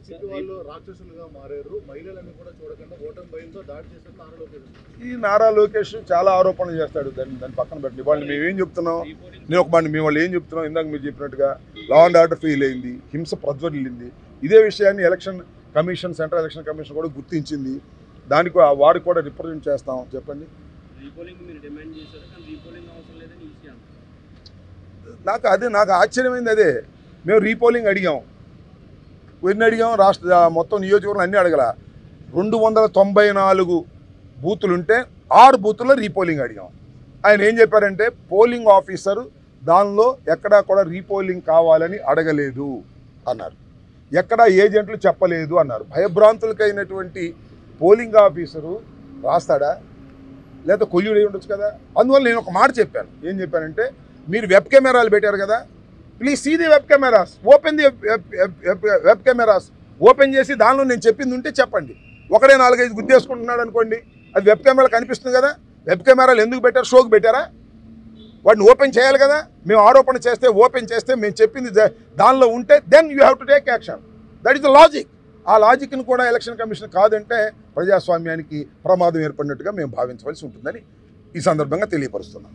YCP వాళ్ళు రాక్షసులుగా మారారు, మహిళలను కూడా చూడకుండా ఓటమి భయంతో దాడి చేశారు నారా లోకేష్. ఈ నారా లోకేష్ చాలా ఆరోపణలు చేస్తాడు. దాన్ని పక్కన పెట్టి వాళ్ళు మేమేం చెప్తున్నాం, నేను ఒక మాట మేము వాళ్ళు ఏం చెప్తున్నాం, ఇందాక మీరు చెప్పినట్టుగా లా అండ్ ఆర్డర్ ఫెయిల్ అయింది, హింస ప్రజ్వరిల్లింది. ఇదే విషయాన్ని election commission, central election commission కూడా గుర్తించింది. దానికి వారికి కూడా రిప్రజెంట్ చేస్తాం. చెప్పండి. నాకు ఆశ్చర్యమైంది అదే. మేము రీపోలింగ్ అడిగాం. ఎన్ని అడిగాం? రాష్ట్ర మొత్తం నియోజకవర్గం అన్నీ అడగల. 294 బూతులుంటే 6 బూతుల్లో రీపోలింగ్ అడిగాం. ఆయన ఏం చెప్పారంటే పోలింగ్ ఆఫీసరు దానిలో ఎక్కడా కూడా రీపోలింగ్ కావాలని అడగలేదు అన్నారు. ఎక్కడా ఏజెంట్లు చెప్పలేదు అన్నారు. భయభ్రాంతులకైనటువంటి పోలింగ్ ఆఫీసరు రాస్తాడా? లేదా కొల్లుడై ఉండొచ్చు కదా. అందువల్ల నేను ఒక మాట చెప్పాను. ఏం చెప్పానంటే మీరు వెబ్ కెమెరాలు పెట్టారు కదా, please see the web cameras, open the web cameras. Open చేసి దానిలో నేను చెప్పింది ఉంటే చెప్పండి. ఒకడే 4-5 గుద్దేసుకుంటున్నాడు అనుకోండి, అది వెబ్ కెమెరా కనిపిస్తుంది కదా. వెబ్ కెమెరాలు ఎందుకు పెట్టారు? షోకి పెట్టారా? వాటిని ఓపెన్ చేయాలి కదా. మేము ఆరోపణ చేస్తే ఓపెన్ చేస్తే మేము చెప్పింది దానిలో ఉంటే then you have to take action. That is the logic. ఆ లాజిక్ని కూడా ఎలక్షన్ కమిషన్ కాదంటే ప్రజాస్వామ్యానికి ప్రమాదం ఏర్పడినట్టుగా మేము భావించవలసి ఉంటుందని ఈ సందర్భంగా తెలియపరుస్తున్నాం.